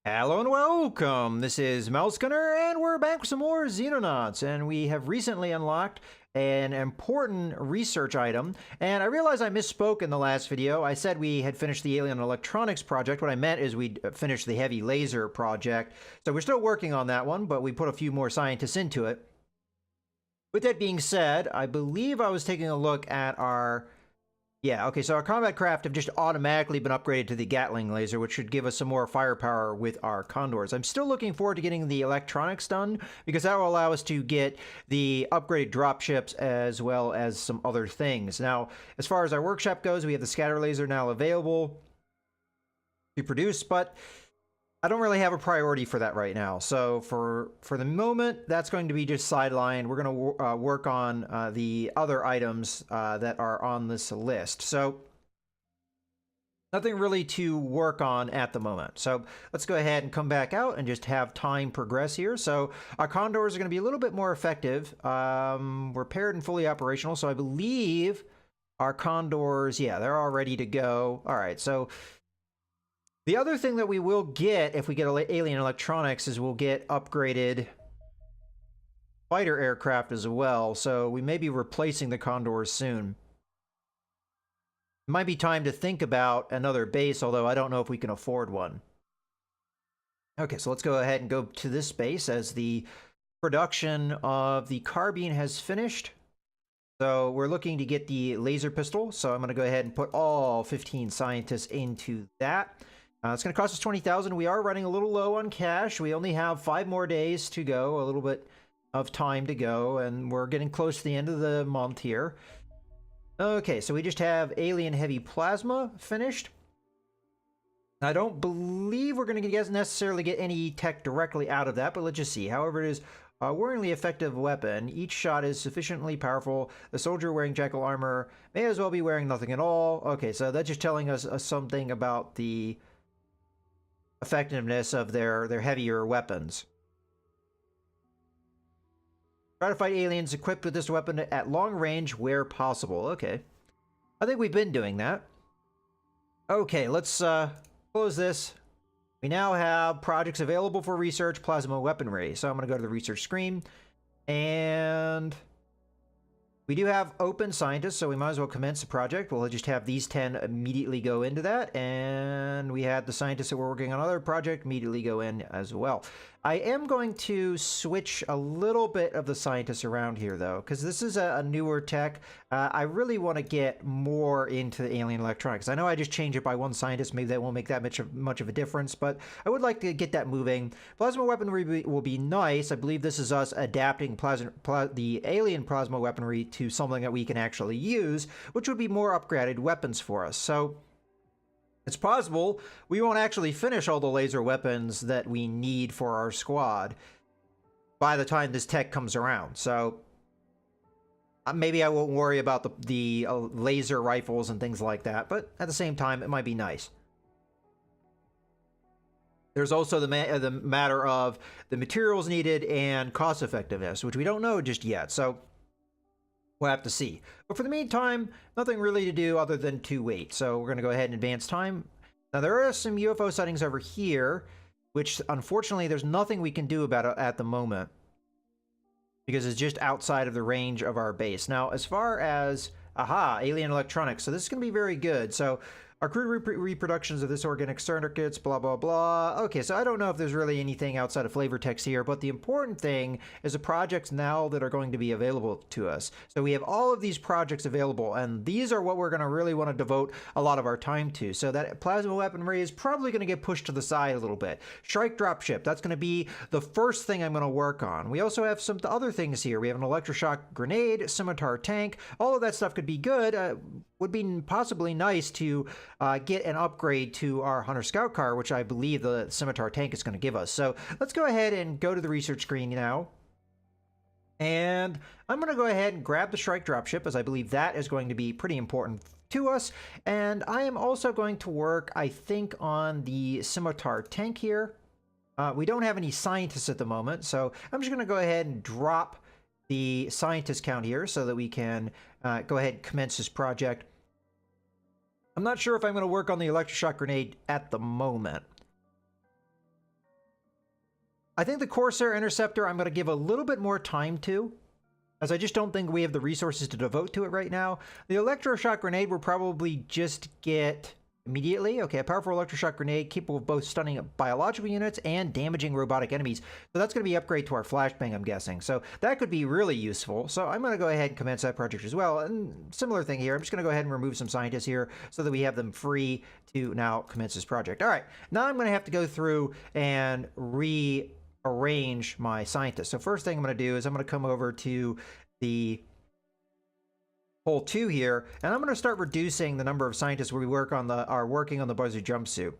Hello and welcome! This is Mouse Gunner, and we're back with some more Xenonauts, and we have recently unlocked an important research item, and I realized I misspoke in the last video. I said we had finished the alien electronics project. What I meant is we'd finished the heavy laser project, so we're still working on that one, but we put a few more scientists into it. With that being said, I believe I was taking a look at our... Yeah, okay, so our combat craft have just automatically been upgraded to the Gatling laser, which should give us some more firepower with our Condors. I'm still looking forward to getting the electronics done, because that will allow us to get the upgraded dropships as well as some other things. Now, as far as our workshop goes, we have the scatter laser now available to produce, but I don't really have a priority for that right now. So for the moment, that's going to be just sidelined. We're going to work on the other items that are on this list. So nothing really to work on at the moment. So let's go ahead and come back out and just have time progress here. So our Condors are going to be a little bit more effective. We're paired and fully operational. So I believe our Condors, yeah, they're all ready to go. All right, so... the other thing that we will get if we get alien electronics is we'll get upgraded fighter aircraft as well, so we may be replacing the Condors soon. It might be time to think about another base, although I don't know if we can afford one. Okay, so let's go ahead and go to this base as the production of the carbine has finished. So we're looking to get the laser pistol, so I'm going to go ahead and put all 15 scientists into that. It's going to cost us 20,000. We are running a little low on cash. We only have 5 more days to go, a little bit of time to go, and we're getting close to the end of the month here. Okay, so we just have alien heavy plasma finished. I don't believe we're going to necessarily get any tech directly out of that, but let's just see. However, it is a worryingly effective weapon. Each shot is sufficiently powerful. The soldier wearing jackal armor may as well be wearing nothing at all. Okay, so that's just telling us something about the effectiveness of their heavier weapons. Try to fight aliens equipped with this weapon at long range where possible. Okay. I think we've been doing that. Okay, let's close this. We now have projects available for research, plasma weaponry. So I'm going to go to the research screen, and we do have open scientists, so we might as well commence the project. We'll just have these 10 immediately go into that, and we had the scientists that were working on other project immediately go in as well. I am going to switch a little bit of the scientists around here, though, because this is a newer tech. I really want to get more into the alien electronics. I know I just changed it by 1 scientist. Maybe that won't make that much of a difference, but I would like to get that moving. Plasma weaponry will be nice. I believe this is us adapting the alien plasma weaponry to something that we can actually use, which would be more upgraded weapons for us. So it's possible we won't actually finish all the laser weapons that we need for our squad by the time this tech comes around. So maybe I won't worry about the laser rifles and things like that, but at the same time, it might be nice. There's also the matter of the materials needed and cost effectiveness, which we don't know just yet. So we'll have to see. But for the meantime, nothing really to do other than to wait. So we're going to go ahead and advance time. Now, there are some UFO sightings over here, which unfortunately there's nothing we can do about it at the moment, because it's just outside of the range of our base. Now, as far as, alien electronics. So this is going to be very good. So our crude reproductions of this organic circuits, blah, blah, blah. Okay, so I don't know if there's really anything outside of flavor text here, but the important thing is the projects now that are going to be available to us. So we have all of these projects available, and these are what we're going to really want to devote a lot of our time to. So that plasma weaponry is probably going to get pushed to the side a little bit. Strike dropship, that's going to be the first thing I'm going to work on. We also have some other things here. We have an electroshock grenade, scimitar tank. All of that stuff could be good. Would be possibly nice to get an upgrade to our Hunter Scout car, which I believe the scimitar tank is going to give us. So let's go ahead and go to the research screen now. And I'm going to go ahead and grab the strike dropship, as I believe that is going to be pretty important to us. And I am also going to work, I think, on the scimitar tank here. We don't have any scientists at the moment, so I'm just going to go ahead and drop the scientist count here so that we can go ahead and commence this project. I'm not sure if I'm going to work on the electroshock grenade at the moment. I think the Corsair Interceptor I'm going to give a little bit more time to, as I just don't think we have the resources to devote to it right now. The Electroshock Grenade will probably just get immediately. Okay, a powerful electroshock grenade capable of both stunning biological units and damaging robotic enemies. So that's going to be an upgrade to our flashbang, I'm guessing. So that could be really useful. So I'm going to go ahead and commence that project as well. And similar thing here. I'm just going to go ahead and remove some scientists here so that we have them free to now commence this project. All right, now I'm going to have to go through and rearrange my scientists. So first thing I'm going to do is I'm going to come over to the hole 2 here, and I'm going to start reducing the number of scientists we work on are working on the Buzzard jumpsuit.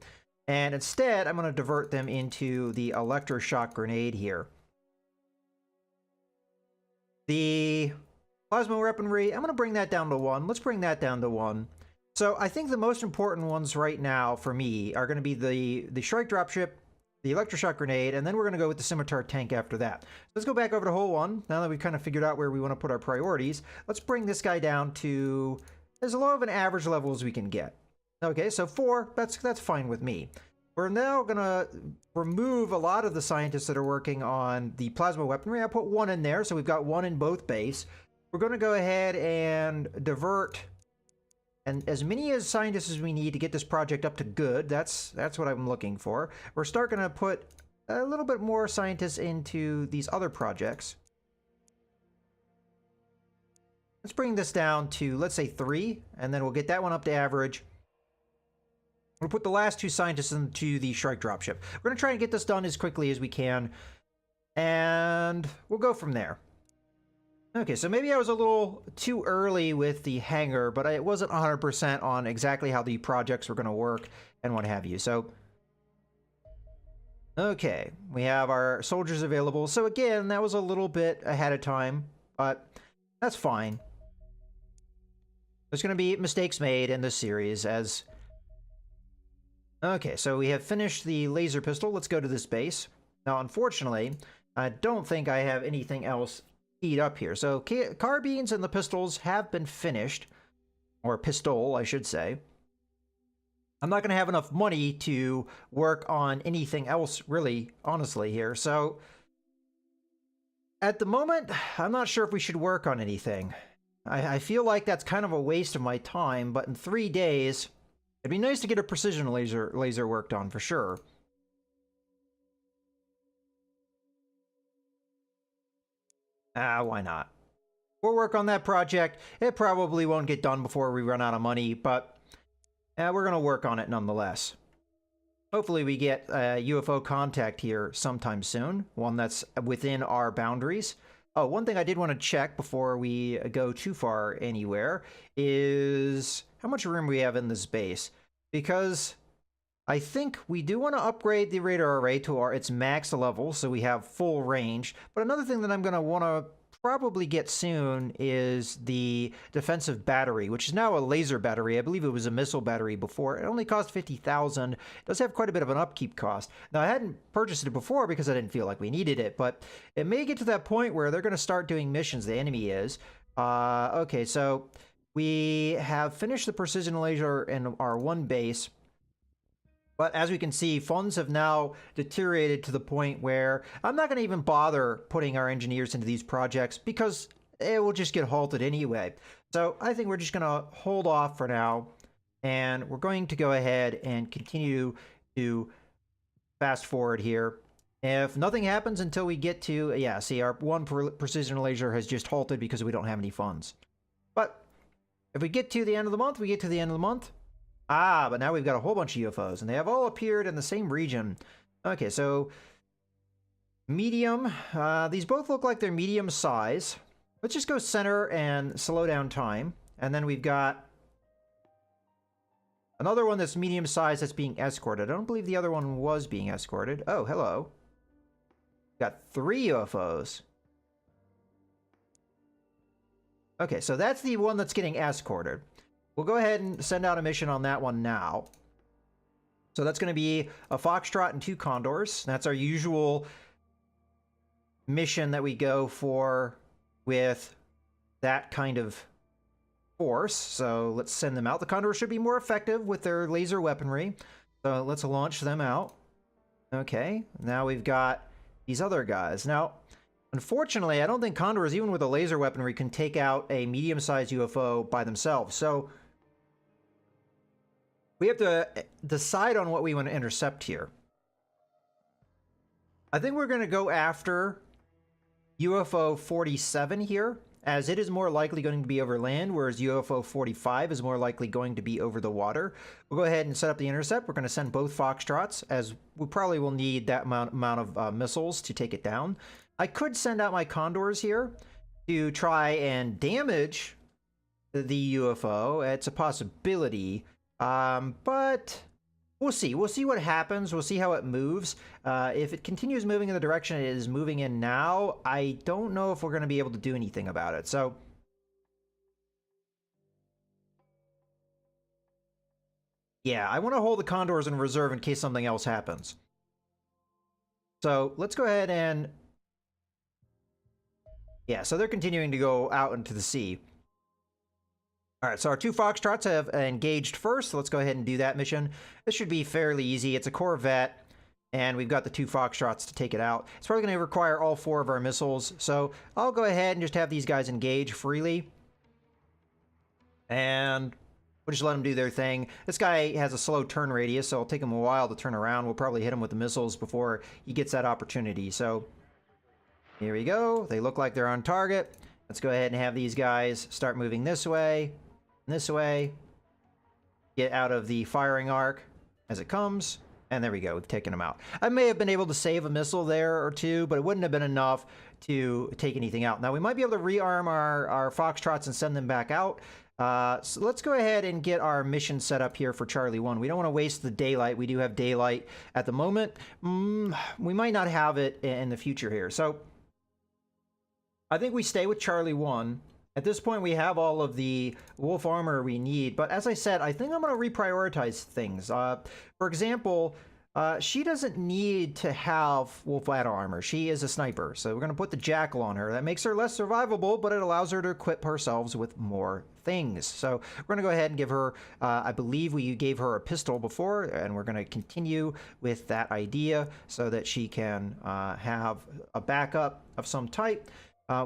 And instead, I'm going to divert them into the electroshock grenade here. The plasma weaponry, I'm going to bring that down to 1. Let's bring that down to 1. So I think the most important ones right now for me are going to be the strike dropship, the electroshock grenade, and then we're going to go with the scimitar tank after that. Let's go back over to hole 1. Now that we've kind of figured out where we want to put our priorities, let's bring this guy down to as low of an average level as we can get. Okay, so 4, that's fine with me. We're now going to remove a lot of the scientists that are working on the plasma weaponry. I put 1 in there, so we've got 1 in both base. We're going to go ahead and divert and as many as scientists as we need to get this project up to good. That's what I'm looking for. We're starting to put a little bit more scientists into these other projects. Let's bring this down to, let's say, 3, and then we'll get that one up to average. We'll put the last 2 scientists into the strike dropship. We're going to try and get this done as quickly as we can, and we'll go from there. Okay, so maybe I was a little too early with the hangar, but I wasn't 100% on exactly how the projects were going to work and what have you. So, okay, we have our soldiers available. So again, that was a little bit ahead of time, but that's fine. There's going to be mistakes made in this series as... Okay, so we have finished the laser pistol. Let's go to this base. Now, unfortunately, I don't think I have anything else keyed up here. So carbines and the pistols have been finished, or pistol, I should say. I'm not going to have enough money to work on anything else, really, honestly, here. So at the moment, I'm not sure if we should work on anything. I feel like that's kind of a waste of my time, but in 3 days, it'd be nice to get a precision laser worked on for sure. Why not? We'll work on that project. It probably won't get done before we run out of money, but we're going to work on it nonetheless. Hopefully we get a UFO contact here sometime soon, one that's within our boundaries. Oh, one thing I did want to check before we go too far anywhere is how much room we have in this base. Because I think we do want to upgrade the radar array to its max level so we have full range. But another thing that I'm going to want to probably get soon is the defensive battery, which is now a laser battery. I believe it was a missile battery before. It only cost 50,000. It does have quite a bit of an upkeep cost. Now, I hadn't purchased it before because I didn't feel like we needed it, but it may get to that point where they're going to start doing missions, the enemy is. Okay, so we have finished the precision laser in our 1 base. But as we can see, funds have now deteriorated to the point where I'm not going to even bother putting our engineers into these projects because it will just get halted anyway. So I think we're just going to hold off for now, and we're going to go ahead and continue to fast forward here. If nothing happens until we get to, yeah, see, our 1 precision laser has just halted because we don't have any funds. But if we get to the end of the month, we get to the end of the month. But now we've got a whole bunch of UFOs, and they have all appeared in the same region. Okay, so medium. These both look like they're medium size. Let's just go center and slow down time. And then we've got another one that's medium size that's being escorted. I don't believe the other one was being escorted. Oh, hello. Got 3 UFOs. Okay, so that's the one that's getting escorted. We'll go ahead and send out a mission on that one now. So that's going to be a Foxtrot and 2 Condors. That's our usual mission that we go for with that kind of force. So let's send them out. The Condors should be more effective with their laser weaponry. So let's launch them out. Okay, now we've got these other guys. Now, unfortunately, I don't think Condors, even with a laser weaponry, can take out a medium-sized UFO by themselves. So we have to decide on what we want to intercept here. I think we're going to go after UFO 47 here, as it is more likely going to be over land, whereas UFO 45 is more likely going to be over the water. We'll go ahead and set up the intercept. We're going to send both Foxtrots, as we probably will need that amount of missiles to take it down. I could send out my Condors here to try and damage the UFO. It's a possibility, but we'll see. We'll see what happens. We'll see how it moves. If it continues moving in the direction it is moving in now, I don't know if we're going to be able to do anything about it. So yeah, I want to hold the Condors in reserve in case something else happens. So let's go ahead and... yeah, so they're continuing to go out into the sea. All right, so our two Foxtrots have engaged first. So let's go ahead and do that mission. This should be fairly easy. It's a Corvette, and we've got the two Foxtrots to take it out. It's probably going to require all 4 of our missiles. So I'll go ahead and just have these guys engage freely. And we'll just let them do their thing. This guy has a slow turn radius, so it'll take him a while to turn around. We'll probably hit him with the missiles before he gets that opportunity. So here we go. They look like they're on target. Let's go ahead and have these guys start moving this way. This way, get out of the firing arc as it comes, and there we go, we've taken them out. I may have been able to save a missile there or two, but it wouldn't have been enough to take anything out. Now we might be able to rearm our Foxtrots and send them back out. So let's go ahead and get our mission set up here for Charlie 1. We don't want to waste the daylight. We do have daylight at the moment. We might not have it in the future here. So I think we stay with Charlie 1. At this point, we have all of the wolf armor we need, but as I said, I think I'm going to reprioritize things. For example, she doesn't need to have wolf battle armor. She is a sniper, so we're going to put the jackal on her. That makes her less survivable, but it allows her to equip herself with more things. So we're going to go ahead and give her, I believe we gave her a pistol before, and we're going to continue with that idea so that she can have a backup of some type.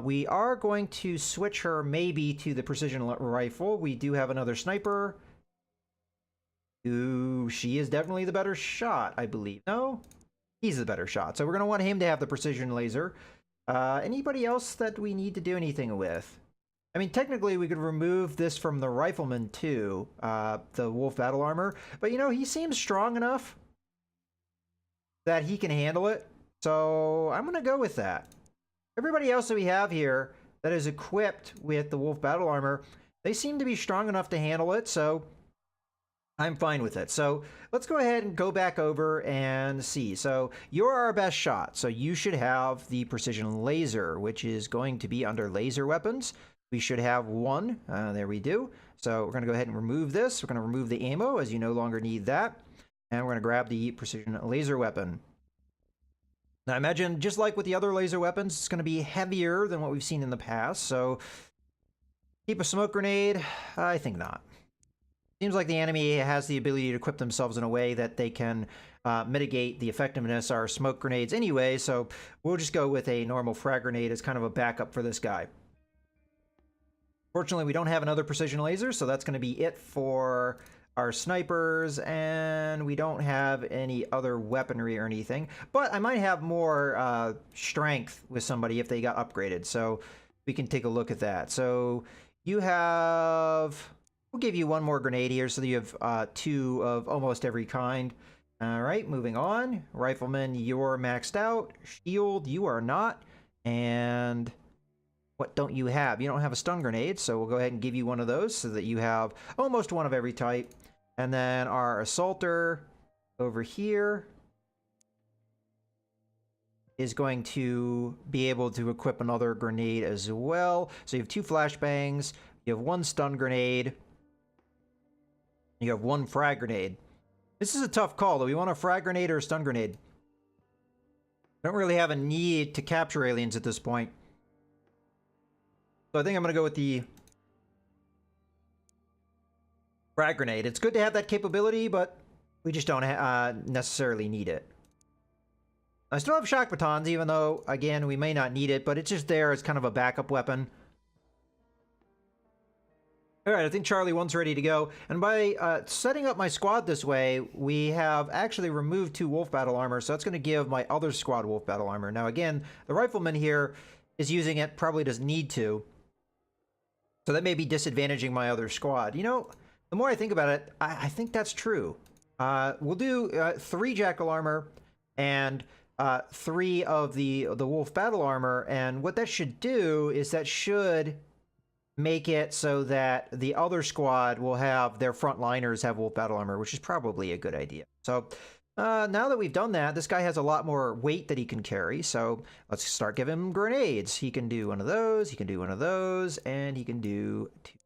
We are going to switch her maybe to the precision rifle. We do have another sniper. Ooh, she is definitely the better shot, I believe. No, he's the better shot. So we're going to want him to have the precision laser. Anybody else that we need to do anything with? I mean, technically, we could remove this from the rifleman too, the wolf battle armor. But, you know, he seems strong enough that he can handle it. So I'm going to go with that. Everybody else that we have here that is equipped with the wolf battle armor, they seem to be strong enough to handle it, so I'm fine with it. So let's go ahead and go back over and see. So you're our best shot, so you should have the precision laser, which is going to be under laser weapons. We should have 1. There we do. So we're going to go ahead and remove this. We're going to remove the ammo, as you no longer need that. And we're going to grab the precision laser weapon. Now imagine, just like with the other laser weapons, it's going to be heavier than what we've seen in the past, so keep a smoke grenade? I think not. Seems like the enemy has the ability to equip themselves in a way that they can mitigate the effectiveness of our smoke grenades anyway, so we'll just go with a normal frag grenade as kind of a backup for this guy. Fortunately, we don't have another precision laser, so that's going to be it for our snipers, and we don't have any other weaponry or anything, but I might have more strength with somebody if they got upgraded, so we can take a look at that. So you have, we'll give you 1 more grenade here so that you have 2 of almost every kind. All right, moving on. Rifleman, you're maxed out. Shield, you are not. And what don't you have? You don't have a stun grenade, so we'll go ahead and give you 1 of those so that you have almost 1 of every type. And then our assaulter over here is going to be able to equip another grenade as well. So you have 2 flashbangs, you have 1 stun grenade, you have 1 frag grenade. This is a tough call. Do we want a frag grenade or a stun grenade? Don't really have a need to capture aliens at this point. So I think I'm going to go with the frag grenade. It's good to have that capability, but we just don't necessarily need it. I still have shock batons, even though, again, we may not need it, but it's just there as kind of a backup weapon. All right, I think Charlie 1's ready to go. And by setting up my squad this way, we have actually removed 2 wolf battle armor, so that's going to give my other squad wolf battle armor. Now, again, the rifleman here is using it, probably doesn't need to. So that may be disadvantaging my other squad. You know, the more I think about it, I think that's true. We'll do 3 jackal armor and 3 of the wolf battle armor, and what that should do is that should make it so that the other squad will have their frontliners have wolf battle armor, which is probably a good idea. So now that we've done that, this guy has a lot more weight that he can carry, so let's start giving him grenades. He can do one of those, he can do one of those, and he can do 2 of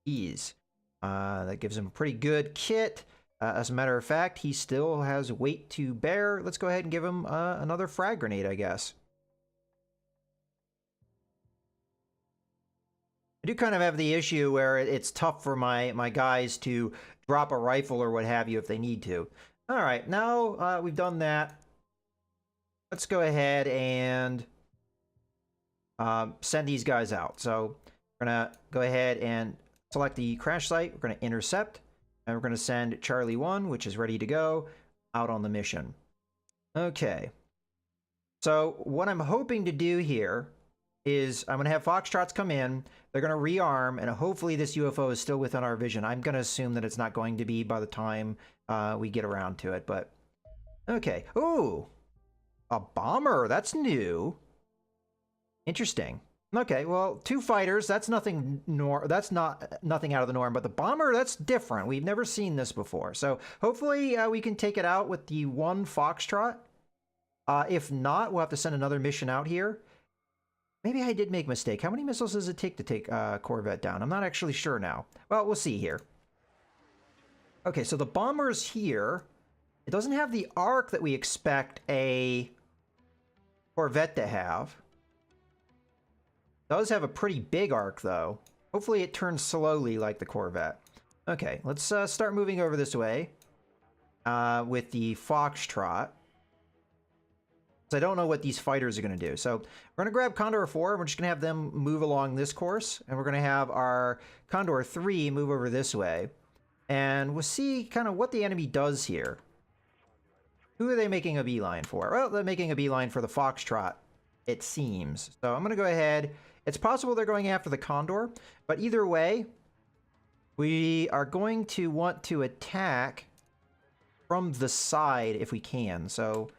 these. That gives him a pretty good kit. As a matter of fact, he still has weight to bear. Let's go ahead and give him another frag grenade, I guess. I do kind of have the issue where it's tough for my guys to drop a rifle or what have you if they need to. All right, now we've done that. Let's go ahead and send these guys out. So we're going to go ahead and select the crash site. We're going to intercept, and we're going to send Charlie 1, which is ready to go, out on the mission. Okay. So what I'm hoping to do here is I'm going to have Foxtrots come in. They're going to rearm, and hopefully this UFO is still within our vision. I'm going to assume that it's not going to be by the time we get around to it, but okay. Ooh, a bomber. That's new. Interesting. Okay, well, 2 fighters. That's nothing. That's not nothing out of the norm. But the bomber, that's different. We've never seen this before. So hopefully we can take it out with the 1 Foxtrot. If not, we'll have to send another mission out here. Maybe I did make a mistake. How many missiles does it take to take Corvette down? I'm not actually sure now. Well, we'll see here. Okay, so the bomber's here. It doesn't have the arc that we expect a Corvette to have. It does have a pretty big arc, though. Hopefully it turns slowly like the Corvette. Okay, let's start moving over this way with the Foxtrot. I don't know what these fighters are going to do. So we're going to grab Condor 4. We're just going to have them move along this course. And we're going to have our Condor 3 move over this way. And we'll see kind of what the enemy does here. Who are they making a beeline for? Well, they're making a beeline for the Foxtrot, it seems. So I'm going to go ahead. It's possible they're going after the Condor. But either way, we are going to want to attack from the side if we can. So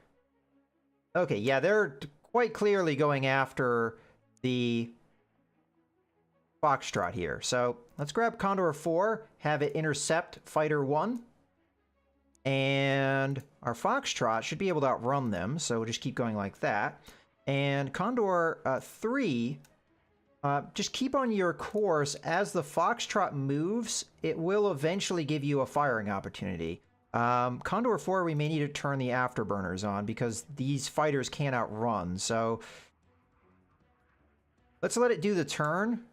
okay, yeah, they're quite clearly going after the Foxtrot here. So let's grab Condor 4, have it intercept Fighter 1. And our Foxtrot should be able to outrun them, so we'll just keep going like that. And Condor 3, just keep on your course. As the Foxtrot moves, it will eventually give you a firing opportunity. Condor 4, we may need to turn the afterburners on because these fighters can't outrun. So let's let it do the turn,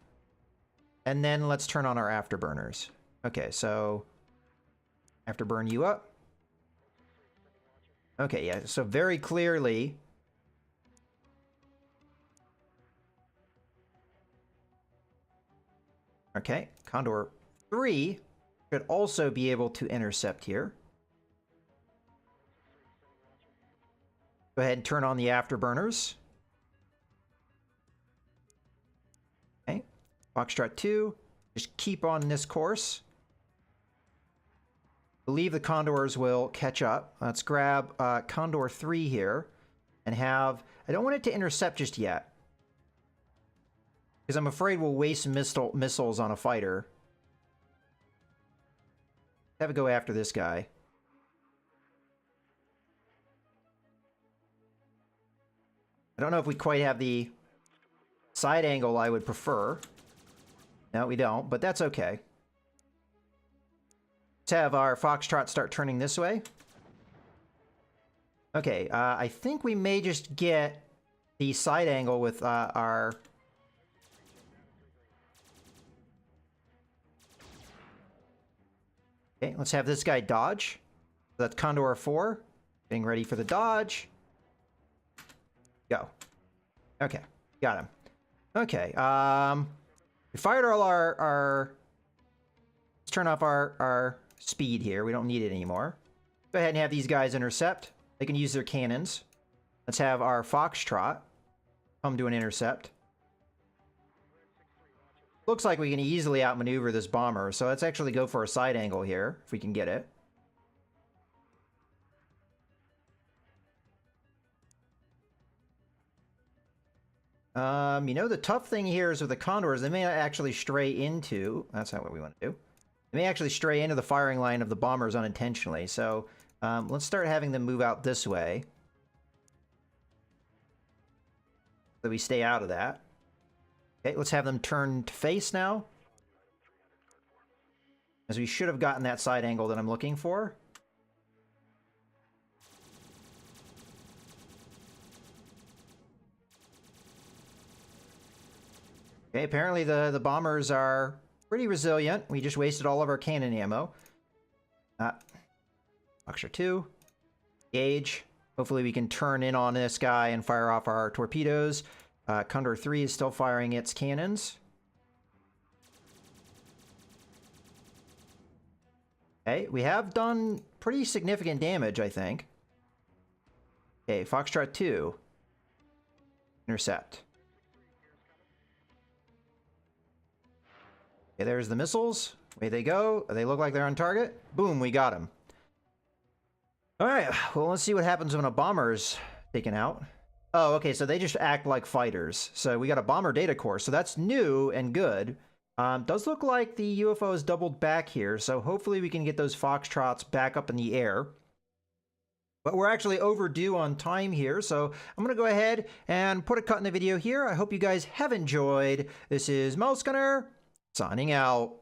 and then let's turn on our afterburners. Okay, so afterburn you up. Okay, yeah, so very clearly okay, Condor 3 should also be able to intercept here. Go ahead and turn on the afterburners. Okay, Foxtrot 2, just keep on this course. Believe the Condors will catch up. Let's grab Condor 3 here and have... I don't want it to intercept just yet, because I'm afraid we'll waste missiles on a fighter. Have it go after this guy. I don't know if we quite have the side angle I would prefer. No, we don't, but that's okay. Let's have our Foxtrot start turning this way. Okay, I think we may just get the side angle with our... Okay, let's have this guy dodge. That's Condor 4, getting ready for the dodge. Go. Okay, got him. Okay, we fired all our... Let's turn off our speed here. We don't need it anymore. Go ahead and have these guys intercept. They can use their cannons. Let's have our Foxtrot come to an intercept. Looks like we can easily outmaneuver this bomber, so let's actually go for a side angle here, if we can get it. You know, the tough thing here is with the Condors, they may actually stray into... That's not what we want to do. They may actually stray into the firing line of the bombers unintentionally, so let's start having them move out this way. So we stay out of that. Okay, let's have them turn to face now. As we should have gotten that side angle that I'm looking for. Okay, apparently the bombers are pretty resilient. We just wasted all of our cannon ammo. Boxer 2. Gauge. Hopefully we can turn in on this guy and fire off our torpedoes. Condor 3 is still firing its cannons. Okay, we have done pretty significant damage, I think. Okay, Foxtrot 2. Intercept. Okay, there's the missiles. Away they go. They look like they're on target. Boom, we got them. All right, well, let's see what happens when a bomber is taken out. Oh, okay, so they just act like fighters. So we got a bomber data core, so that's new and good. Does look like the UFO is doubled back here, so hopefully we can get those Foxtrots back up in the air. But we're actually overdue on time here, so I'm going to go ahead and put a cut in the video here. I hope you guys have enjoyed. This is Mouse Gunner, signing out.